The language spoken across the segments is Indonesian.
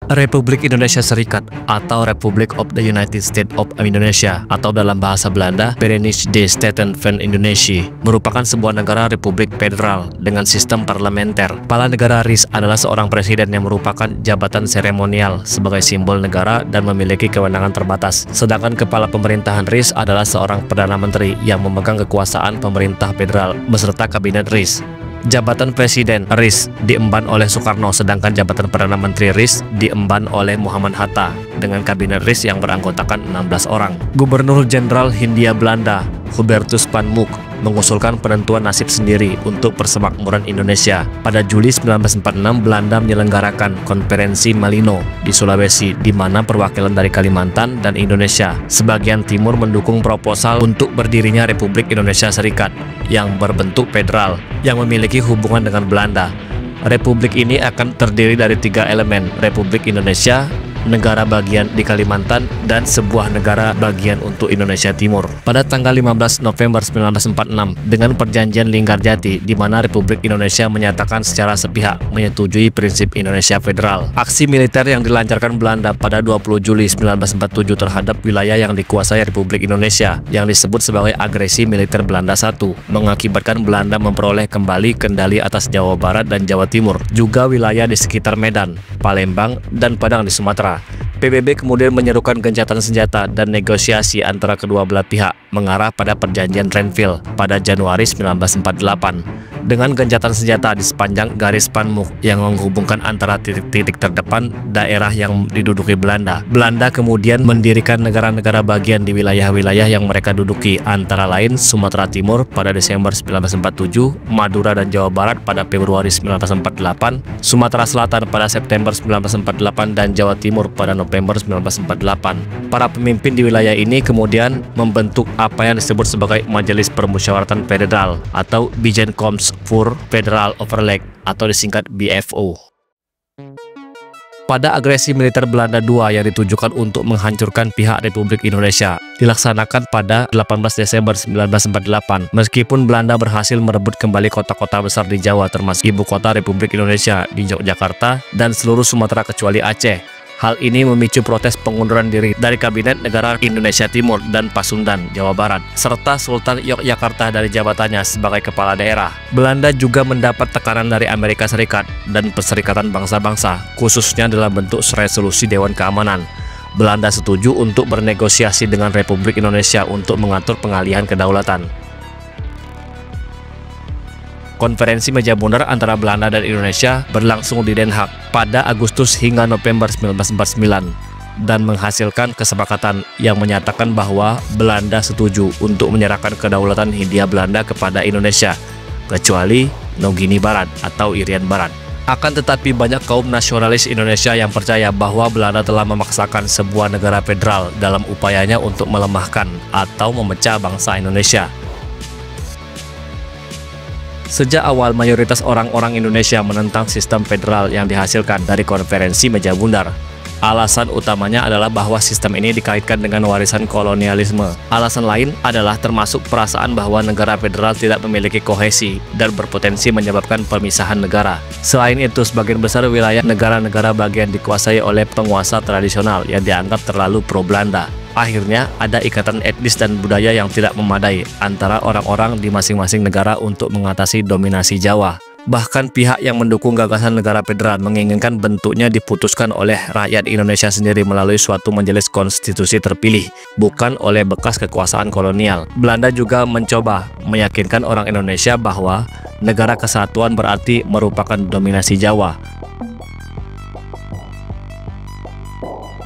Republik Indonesia Serikat atau Republic of the United States of Indonesia atau dalam bahasa Belanda Verenigde Staten van Indonesië merupakan sebuah negara republik federal dengan sistem parlementer. Kepala negara RIS adalah seorang presiden yang merupakan jabatan seremonial sebagai simbol negara dan memiliki kewenangan terbatas. Sedangkan kepala pemerintahan RIS adalah seorang perdana menteri yang memegang kekuasaan pemerintah federal beserta kabinet RIS. Jabatan Presiden RIS diemban oleh Soekarno, sedangkan jabatan Perdana Menteri RIS diemban oleh Muhammad Hatta dengan kabinet RIS yang beranggotakan 16 orang. Gubernur Jenderal Hindia Belanda Hubertus van Mook mengusulkan penentuan nasib sendiri untuk persemakmuran Indonesia. Pada Juli 1946, Belanda menyelenggarakan Konferensi Malino di Sulawesi, di mana perwakilan dari Kalimantan dan Indonesia sebagian timur mendukung proposal untuk berdirinya Republik Indonesia Serikat yang berbentuk federal yang memiliki hubungan dengan Belanda. Republik ini akan terdiri dari 3 elemen: Republik Indonesia, negara bagian di Kalimantan, dan sebuah negara bagian untuk Indonesia Timur. Pada tanggal 15 November 1946, dengan perjanjian Linggarjati, di mana Republik Indonesia menyatakan secara sepihak menyetujui prinsip Indonesia Federal. Aksi militer yang dilancarkan Belanda pada 20 Juli 1947 terhadap wilayah yang dikuasai Republik Indonesia, yang disebut sebagai agresi militer Belanda I, mengakibatkan Belanda memperoleh kembali kendali atas Jawa Barat dan Jawa Timur, juga wilayah di sekitar Medan, Palembang, dan Padang di Sumatera. PBB kemudian menyerukan gencatan senjata dan negosiasi antara kedua belah pihak mengarah pada perjanjian Renville pada Januari 1948 dengan gencatan senjata di sepanjang garis Van Mook yang menghubungkan antara titik-titik terdepan daerah yang diduduki Belanda. Belanda kemudian mendirikan negara-negara bagian di wilayah-wilayah yang mereka duduki, antara lain Sumatera Timur pada Desember 1947, Madura dan Jawa Barat pada Februari 1948, Sumatera Selatan pada September 1948, dan Jawa Timur pada November 1948. Para pemimpin di wilayah ini kemudian membentuk apa yang disebut sebagai Majelis Permusyawaratan Federal atau Bijeenkomst voor Federal Overleg atau disingkat BFO. Pada agresi militer Belanda II yang ditujukan untuk menghancurkan pihak Republik Indonesia dilaksanakan pada 18 Desember 1948. Meskipun Belanda berhasil merebut kembali kota-kota besar di Jawa termasuk ibu kota Republik Indonesia di Yogyakarta dan seluruh Sumatera kecuali Aceh. Hal ini memicu protes pengunduran diri dari Kabinet Negara Indonesia Timur dan Pasundan, Jawa Barat, serta Sultan Yogyakarta dari jabatannya sebagai kepala daerah. Belanda juga mendapat tekanan dari Amerika Serikat dan Perserikatan Bangsa-Bangsa, khususnya dalam bentuk resolusi Dewan Keamanan. Belanda setuju untuk bernegosiasi dengan Republik Indonesia untuk mengatur pengalihan kedaulatan. Konferensi meja bundar antara Belanda dan Indonesia berlangsung di Den Haag pada Agustus hingga November 1949 dan menghasilkan kesepakatan yang menyatakan bahwa Belanda setuju untuk menyerahkan kedaulatan Hindia Belanda kepada Indonesia, kecuali Nogini Barat atau Irian Barat. Akan tetapi banyak kaum nasionalis Indonesia yang percaya bahwa Belanda telah memaksakan sebuah negara federal dalam upayanya untuk melemahkan atau memecah bangsa Indonesia. Sejak awal, mayoritas orang-orang Indonesia menentang sistem federal yang dihasilkan dari konferensi meja bundar. Alasan utamanya adalah bahwa sistem ini dikaitkan dengan warisan kolonialisme. Alasan lain adalah termasuk perasaan bahwa negara federal tidak memiliki kohesi dan berpotensi menyebabkan pemisahan negara. Selain itu, sebagian besar wilayah negara-negara bagian dikuasai oleh penguasa tradisional yang dianggap terlalu pro-Belanda. Akhirnya, ada ikatan etnis dan budaya yang tidak memadai antara orang-orang di masing-masing negara untuk mengatasi dominasi Jawa. Bahkan pihak yang mendukung gagasan negara federal menginginkan bentuknya diputuskan oleh rakyat Indonesia sendiri melalui suatu majelis konstitusi terpilih, bukan oleh bekas kekuasaan kolonial. Belanda juga mencoba meyakinkan orang Indonesia bahwa negara kesatuan berarti merupakan dominasi Jawa.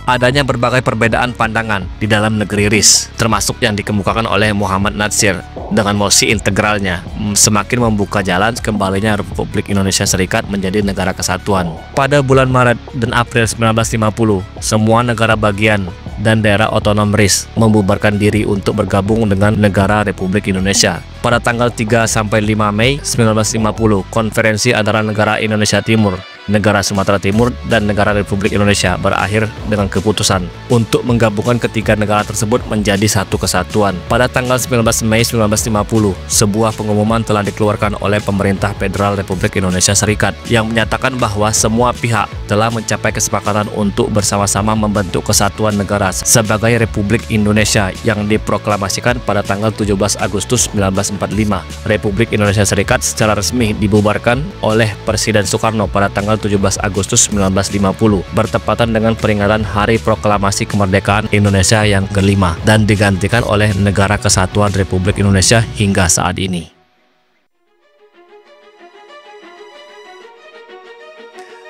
Adanya berbagai perbedaan pandangan di dalam negeri RIS, termasuk yang dikemukakan oleh Muhammad Natsir dengan mosi integralnya, semakin membuka jalan kembalinya Republik Indonesia Serikat menjadi negara kesatuan. Pada bulan Maret dan April 1950, semua negara bagian dan daerah otonom RIS membubarkan diri untuk bergabung dengan negara Republik Indonesia. Pada tanggal 3 sampai 5 Mei 1950, konferensi antara negara Indonesia Timur negara Sumatera Timur, dan negara Republik Indonesia berakhir dengan keputusan untuk menggabungkan ketiga negara tersebut menjadi satu kesatuan. Pada tanggal 19 Mei 1950, sebuah pengumuman telah dikeluarkan oleh pemerintah Federal Republik Indonesia Serikat yang menyatakan bahwa semua pihak telah mencapai kesepakatan untuk bersama-sama membentuk kesatuan negara sebagai Republik Indonesia yang diproklamasikan pada tanggal 17 Agustus 1945. Republik Indonesia Serikat secara resmi dibubarkan oleh Presiden Soekarno pada tanggal 17 Agustus 1950 bertepatan dengan peringatan Hari Proklamasi Kemerdekaan Indonesia yang kelima dan digantikan oleh Negara Kesatuan Republik Indonesia hingga saat ini.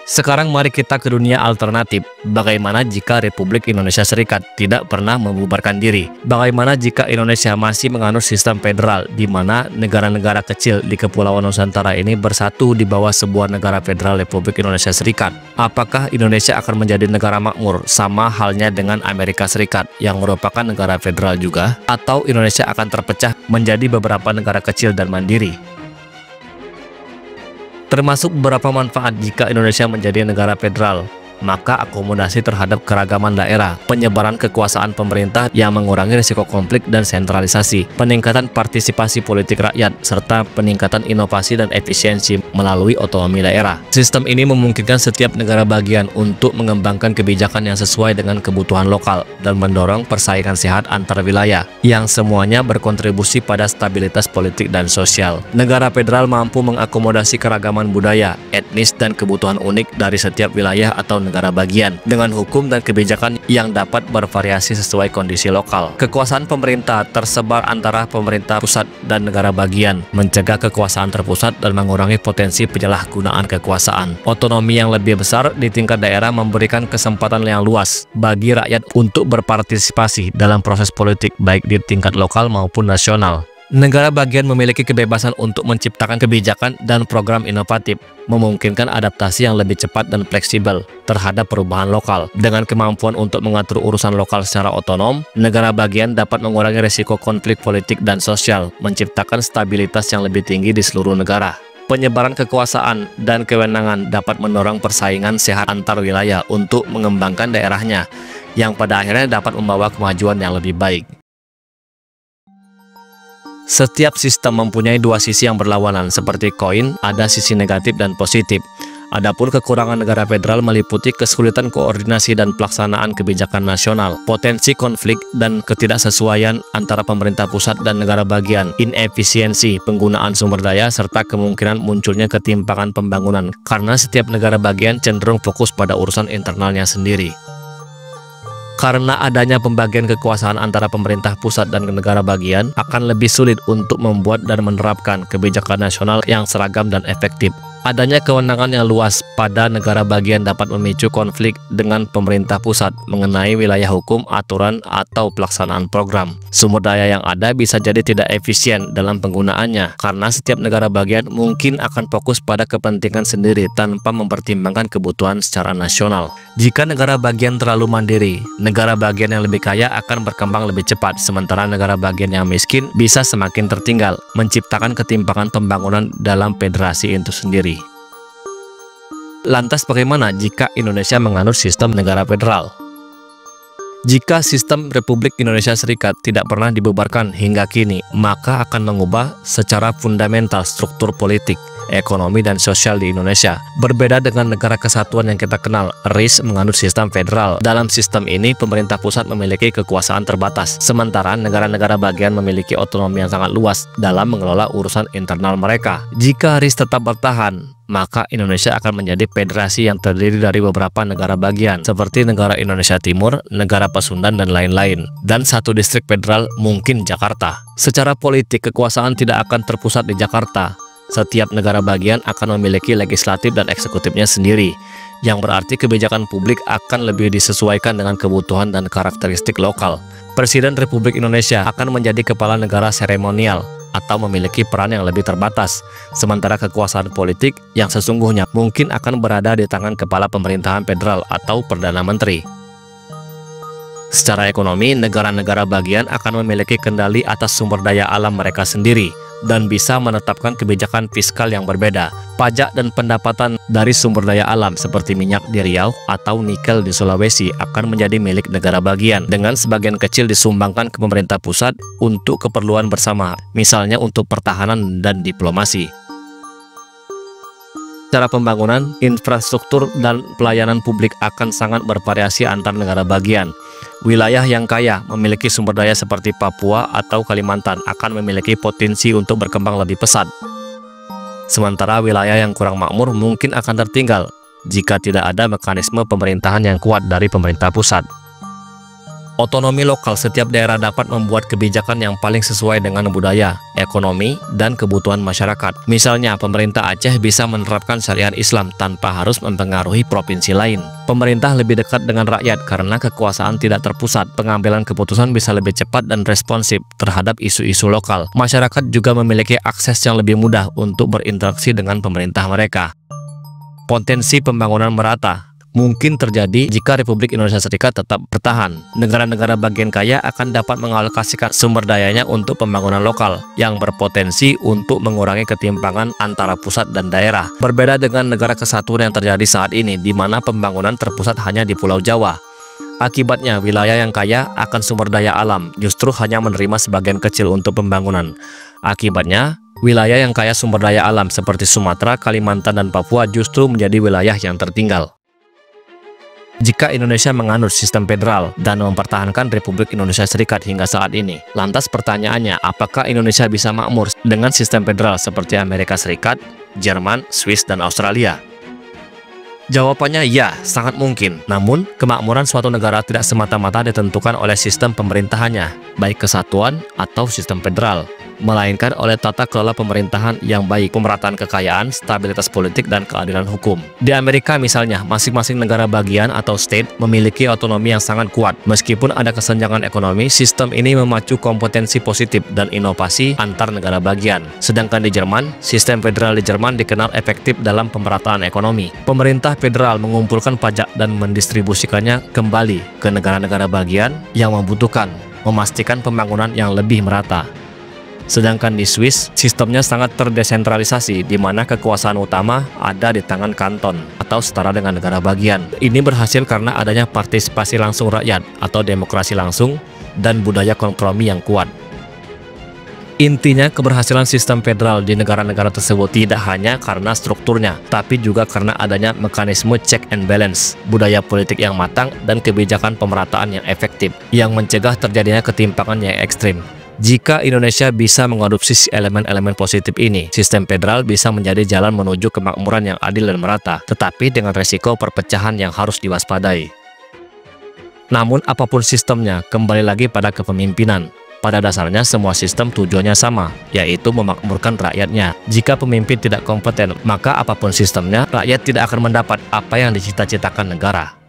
Sekarang mari kita ke dunia alternatif. Bagaimana jika Republik Indonesia Serikat tidak pernah membubarkan diri? Bagaimana jika Indonesia masih menganut sistem federal di mana negara-negara kecil di Kepulauan Nusantara ini bersatu di bawah sebuah negara federal Republik Indonesia Serikat? Apakah Indonesia akan menjadi negara makmur sama halnya dengan Amerika Serikat yang merupakan negara federal juga? Atau Indonesia akan terpecah menjadi beberapa negara kecil dan mandiri? Termasuk beberapa manfaat jika Indonesia menjadi negara federal, maka akomodasi terhadap keragaman daerah, penyebaran kekuasaan pemerintah yang mengurangi risiko konflik dan sentralisasi, peningkatan partisipasi politik rakyat, serta peningkatan inovasi dan efisiensi melalui otonomi daerah. Sistem ini memungkinkan setiap negara bagian untuk mengembangkan kebijakan yang sesuai dengan kebutuhan lokal dan mendorong persaingan sehat antar wilayah, yang semuanya berkontribusi pada stabilitas politik dan sosial. Negara federal mampu mengakomodasi keragaman budaya, etnis, dan kebutuhan unik dari setiap wilayah atau negara bagian dengan hukum dan kebijakan yang dapat bervariasi sesuai kondisi lokal. Kekuasaan pemerintah tersebar antara pemerintah pusat dan negara bagian, mencegah kekuasaan terpusat dan mengurangi potensi penyalahgunaan kekuasaan. Otonomi yang lebih besar di tingkat daerah memberikan kesempatan yang luas bagi rakyat untuk berpartisipasi dalam proses politik baik di tingkat lokal maupun nasional. Negara bagian memiliki kebebasan untuk menciptakan kebijakan dan program inovatif, memungkinkan adaptasi yang lebih cepat dan fleksibel terhadap perubahan lokal. Dengan kemampuan untuk mengatur urusan lokal secara otonom, negara bagian dapat mengurangi risiko konflik politik dan sosial, menciptakan stabilitas yang lebih tinggi di seluruh negara. Penyebaran kekuasaan dan kewenangan dapat mendorong persaingan sehat antar wilayah untuk mengembangkan daerahnya, yang pada akhirnya dapat membawa kemajuan yang lebih baik. Setiap sistem mempunyai dua sisi yang berlawanan, seperti koin, ada sisi negatif dan positif. Adapun kekurangan negara federal meliputi kesulitan koordinasi dan pelaksanaan kebijakan nasional, potensi konflik dan ketidaksesuaian antara pemerintah pusat dan negara bagian, inefisiensi penggunaan sumber daya, serta kemungkinan munculnya ketimpangan pembangunan karena setiap negara bagian cenderung fokus pada urusan internalnya sendiri. Karena adanya pembagian kekuasaan antara pemerintah pusat dan negara bagian, akan lebih sulit untuk membuat dan menerapkan kebijakan nasional yang seragam dan efektif. Adanya kewenangan yang luas pada negara bagian dapat memicu konflik dengan pemerintah pusat mengenai wilayah hukum, aturan, atau pelaksanaan program. Sumber daya yang ada bisa jadi tidak efisien dalam penggunaannya, karena setiap negara bagian mungkin akan fokus pada kepentingan sendiri tanpa mempertimbangkan kebutuhan secara nasional. Jika negara bagian terlalu mandiri, negara bagian yang lebih kaya akan berkembang lebih cepat, sementara negara bagian yang miskin bisa semakin tertinggal, menciptakan ketimpangan pembangunan dalam federasi itu sendiri. Lantas bagaimana jika Indonesia menganut sistem negara federal? Jika sistem Republik Indonesia Serikat tidak pernah dibubarkan hingga kini, maka akan mengubah secara fundamental struktur politik, ekonomi, dan sosial di Indonesia. Berbeda dengan negara kesatuan yang kita kenal, RIS menganut sistem federal. Dalam sistem ini, pemerintah pusat memiliki kekuasaan terbatas, sementara negara-negara bagian memiliki otonomi yang sangat luas dalam mengelola urusan internal mereka. Jika RIS tetap bertahan, maka Indonesia akan menjadi federasi yang terdiri dari beberapa negara bagian, seperti negara Indonesia Timur, negara Pasundan, dan lain-lain. Dan satu distrik federal, mungkin Jakarta. Secara politik, kekuasaan tidak akan terpusat di Jakarta. Setiap negara bagian akan memiliki legislatif dan eksekutifnya sendiri, yang berarti kebijakan publik akan lebih disesuaikan dengan kebutuhan dan karakteristik lokal. Presiden Republik Indonesia akan menjadi kepala negara seremonial atau memiliki peran yang lebih terbatas, sementara kekuasaan politik yang sesungguhnya mungkin akan berada di tangan kepala pemerintahan federal atau Perdana Menteri. Secara ekonomi, negara-negara bagian akan memiliki kendali atas sumber daya alam mereka sendiri, dan bisa menetapkan kebijakan fiskal yang berbeda. Pajak dan pendapatan dari sumber daya alam seperti minyak di Riau atau nikel di Sulawesi akan menjadi milik negara bagian, dengan sebagian kecil disumbangkan ke pemerintah pusat untuk keperluan bersama, misalnya untuk pertahanan dan diplomasi. Cara pembangunan, infrastruktur, dan pelayanan publik akan sangat bervariasi antar negara bagian. Wilayah yang kaya memiliki sumber daya seperti Papua atau Kalimantan akan memiliki potensi untuk berkembang lebih pesat. Sementara wilayah yang kurang makmur mungkin akan tertinggal jika tidak ada mekanisme pemerintahan yang kuat dari pemerintah pusat. Otonomi lokal, setiap daerah dapat membuat kebijakan yang paling sesuai dengan budaya, ekonomi, dan kebutuhan masyarakat. Misalnya, pemerintah Aceh bisa menerapkan syariat Islam tanpa harus mempengaruhi provinsi lain. Pemerintah lebih dekat dengan rakyat karena kekuasaan tidak terpusat. Pengambilan keputusan bisa lebih cepat dan responsif terhadap isu-isu lokal. Masyarakat juga memiliki akses yang lebih mudah untuk berinteraksi dengan pemerintah mereka. Potensi pembangunan merata mungkin terjadi jika Republik Indonesia Serikat tetap bertahan. Negara-negara bagian kaya akan dapat mengalokasikan sumber dayanya untuk pembangunan lokal yang berpotensi untuk mengurangi ketimpangan antara pusat dan daerah. Berbeda dengan negara kesatuan yang terjadi saat ini, di mana pembangunan terpusat hanya di Pulau Jawa. Akibatnya, wilayah yang kaya akan sumber daya alam justru hanya menerima sebagian kecil untuk pembangunan. Akibatnya, wilayah yang kaya sumber daya alam seperti Sumatera, Kalimantan, dan Papua justru menjadi wilayah yang tertinggal. Jika Indonesia menganut sistem federal dan mempertahankan Republik Indonesia Serikat hingga saat ini, lantas pertanyaannya, apakah Indonesia bisa makmur dengan sistem federal seperti Amerika Serikat, Jerman, Swiss, dan Australia? Jawabannya ya, sangat mungkin. Namun, kemakmuran suatu negara tidak semata-mata ditentukan oleh sistem pemerintahannya, baik kesatuan atau sistem federal, melainkan oleh tata kelola pemerintahan yang baik, pemerataan kekayaan, stabilitas politik, dan keadilan hukum. Di Amerika misalnya, masing-masing negara bagian atau state memiliki otonomi yang sangat kuat. Meskipun ada kesenjangan ekonomi, sistem ini memacu kompetensi positif dan inovasi antar negara bagian. Sedangkan di Jerman, sistem federal di Jerman dikenal efektif dalam pemerataan ekonomi. Pemerintah federal mengumpulkan pajak dan mendistribusikannya kembali ke negara-negara bagian yang membutuhkan, memastikan pembangunan yang lebih merata. Sedangkan di Swiss, sistemnya sangat terdesentralisasi, di mana kekuasaan utama ada di tangan kanton atau setara dengan negara bagian. Ini berhasil karena adanya partisipasi langsung rakyat atau demokrasi langsung dan budaya kompromi yang kuat. Intinya, keberhasilan sistem federal di negara-negara tersebut tidak hanya karena strukturnya, tapi juga karena adanya mekanisme check and balance, budaya politik yang matang, dan kebijakan pemerataan yang efektif, yang mencegah terjadinya ketimpangan yang ekstrim. Jika Indonesia bisa mengadopsi elemen-elemen positif ini, sistem federal bisa menjadi jalan menuju kemakmuran yang adil dan merata, tetapi dengan resiko perpecahan yang harus diwaspadai. Namun, apapun sistemnya, kembali lagi pada kepemimpinan. Pada dasarnya, semua sistem tujuannya sama, yaitu memakmurkan rakyatnya. Jika pemimpin tidak kompeten, maka apapun sistemnya, rakyat tidak akan mendapat apa yang dicita-citakan negara.